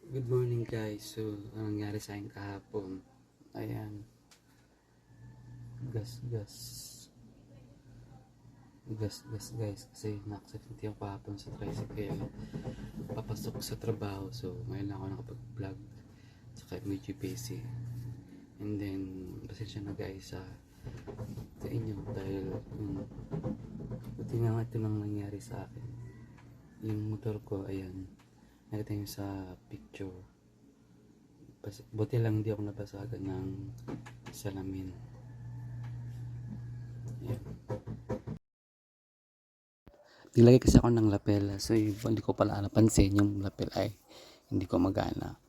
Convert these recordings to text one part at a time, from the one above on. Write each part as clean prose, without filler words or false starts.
Good morning guys. So, anong nangyari sa akin kahapon? Ayan, gas guys. Kasi na-accident yung kahapon sa tricycle. Papasok ko sa trabaho. So, ngayon lang ako nakapag-vlog. Saka medyo busy. And then, pasensya na guys sa inyo. Dahil, buti nga ito nang nangyari sa akin. Yung motor ko, ayan. Nakita nyo sa picture. Buti lang hindi ako nabasagan ng salamin. Ayan. Nilagay kasi ako ng lapel. So hindi ko pala napansin yung lapel ay hindi ko magana.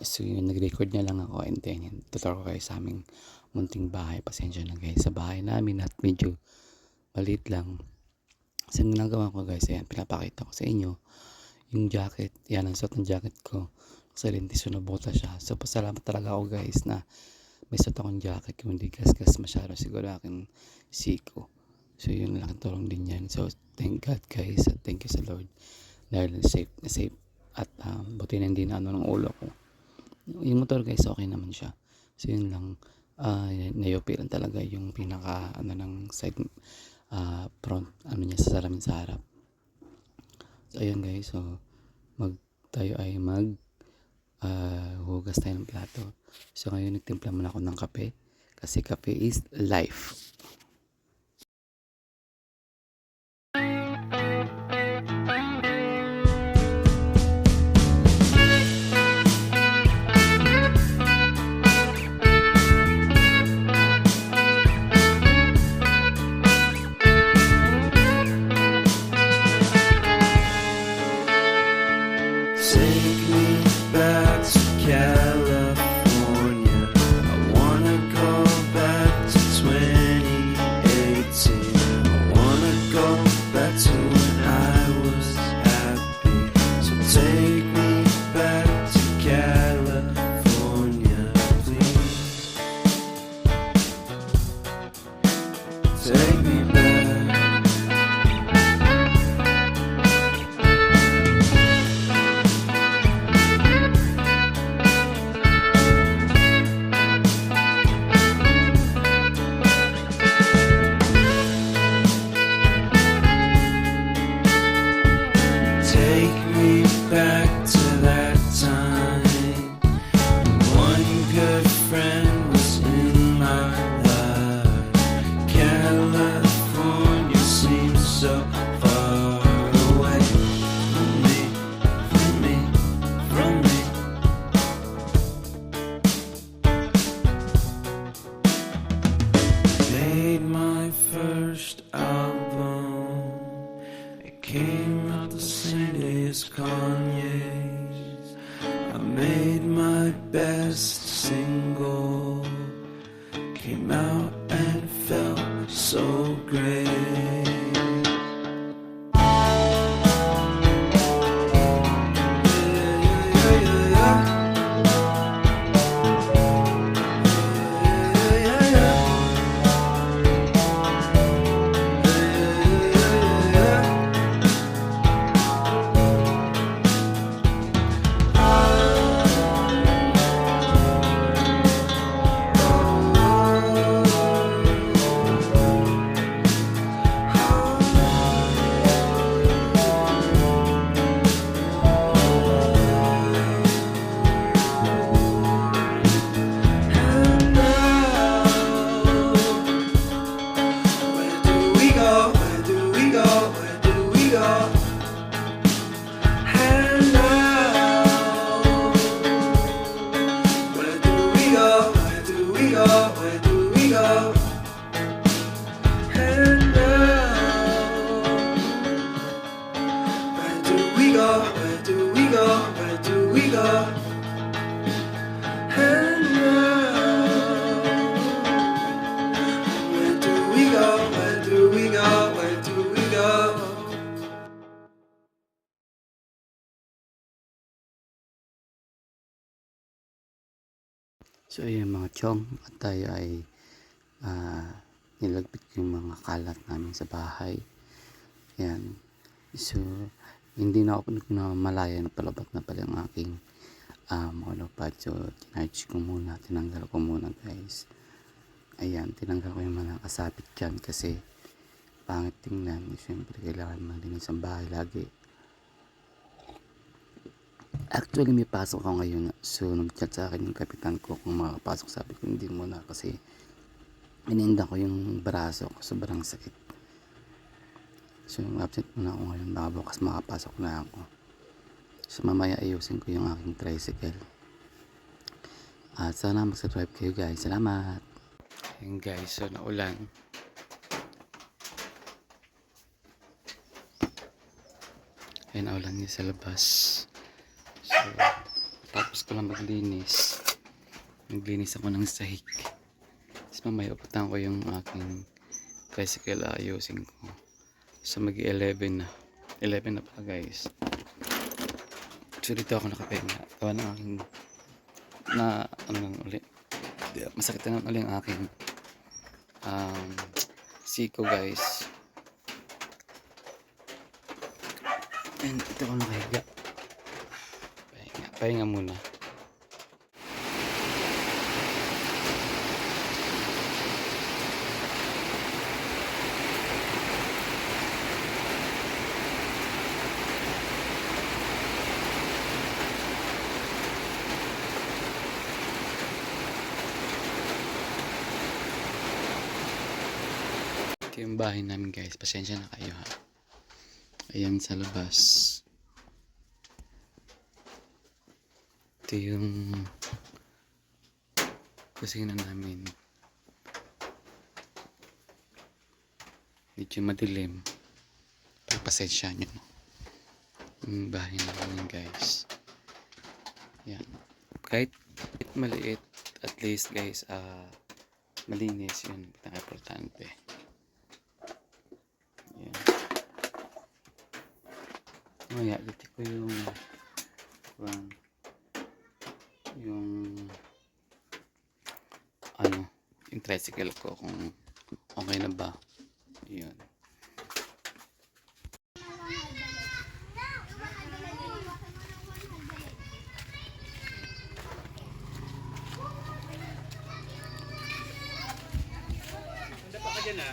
So yun, nag-record na lang ako and then tuturo ko kayo sa aming munting bahay. Pasensya na guys sa bahay namin at medyo maliit lang. So ang ginagawa ko guys, ayan, pinapakita ko sa inyo yung jacket. Yan ang suot ng jacket ko. Sa lintis so nabuta siya. So pasalamat talaga ako guys na may suot akong jacket. Kung hindi gas masyado siguro aking siko. So yun lang, tulong din yan. So thank God guys at thank you sa Lord dahil safe at buti na hindi na ng ulo ko. Yung motor guys okay naman siya. So yun lang, nayupi lang talaga yung pinaka ng side front niya sa salamin sa harap. So ayun guys, so tayo ay hugas tayo ng plato. So ngayon nagtimpla muna ako ng kape kasi kape is life. Take me back to California. I wanna go back to 2018. I wanna go back to when I was happy. So take me back to California, please. Take me back. Take me back to that time. One good friend was in my life. California seems so far away from me, from me, from me. Made my first album. It came out the same day as Kanye's. I made my best single. Came out and felt so great. So ayan mga chong, at tayo ay nilagpit yung mga kalat namin sa bahay. Ayan. So hindi na ako malaya na palabat na pala ang aking AirPods. So, tinarge ko muna. Tinanggal ko muna guys. Ayan, tinanggal ko yung mga nakasabit dyan kasi pangit tingnan. Siyempre, kailangan malinis ang bahay lagi. Actually, may pasok ako ngayon. So, nag-chat sa akin yung kapitan ko kung makapasok. Sabi ko, hindi muna kasi ininda ko yung braso ko. Sobrang sakit. So, absent muna ako ngayon. Baka bukas makapasok na ako. So, mamaya ayusin ko yung aking tricycle. At sana mag-subscribe kayo guys. Salamat! Ayun guys, so naulan. Ayun, naulan niya sa labas. So, tapos ko lang maglinis. Naglinis ako ng sahig. Tapos mamaya uputan ko yung aking tricycle. Ayusin ko. So, mag-11 na. 11 na pa guys. So, dito ako nakapahinga. Gawa ng aking masakit na ulit ang aking siko guys. And ito ako nakahiga. Pahinga muna. Ito yung bahay namin guys. Pasensya na kayo ha. Ayan sa labas. Ito yung kusina namin. Medyo madilim. Pagpasensya nyo. Yung bahay namin guys. Ayan. Kahit maliit, at least guys, malinis yun. Pinaka-importante. Ayan. Maya, dito ko yung yung tricycle ko kung okay na ba. Yun. Handa pa ka dyan ha?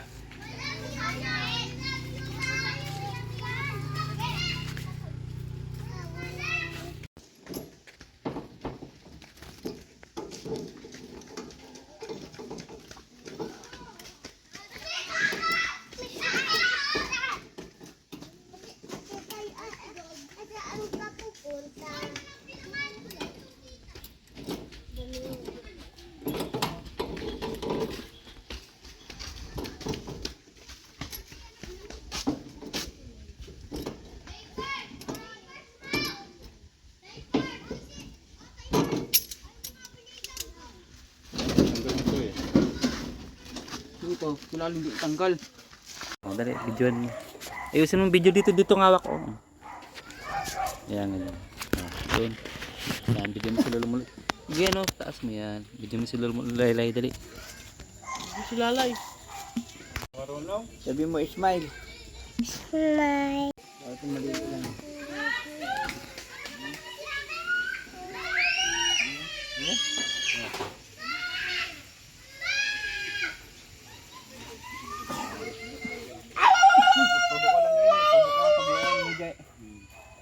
Dito, kailangan hindi tanggal. Oh, dali, videoan mo. Ayusin mo video dito ngawak ko. Ayan, ganyan. Oh, yun. Yan, video mo si Lolo mo. Sige, no, taas mo yan. Video mo si Lolo mo. Laylay, dali. Si Lalay. Marunong? Sabi mo, smile. Smile. Ito maliit lang.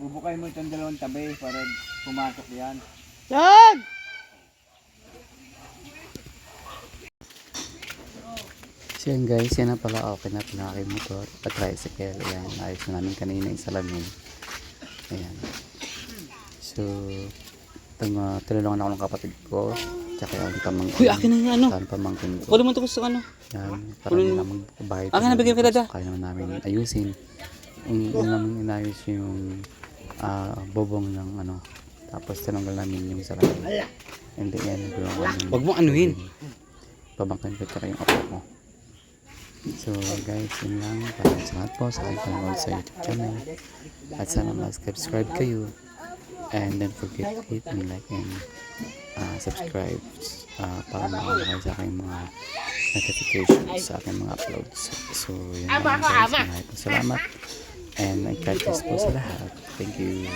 Bubukay mo itong dalawang tabi para pumasok yan. Lord! So yan guys, yan na pala okay na pinaka motor at tricycle. Ayan, ayos na namin kanina yung salamin. Ayan. So, tinulungan ako ng kapatid ko. Tsaka yung pamangkin. Uy, akin na yung ano. Saan pamangkin ko. Kunin mo ito gusto ano. Yan, para hindi na magbabayad. Akin na, bigyan kita da. Kaya naman namin ayusin. Yung namin inayos yung bobong ng ano. Tapos tinanggal namin yung salamin. And then yan, Huwag mo anuhin. pamangkin ko tsaka yung apo mo. So guys, yun lang. Maraming salamat po sa aking panonood sa YouTube channel. At sana mag-subscribe kayo. And don't forget to hit and like and subscribe para makakita kayo sa aking mga notifications sa aking mga uploads. So yun lang guys. Maraming salamat. And God bless po sa lahat. Thank you.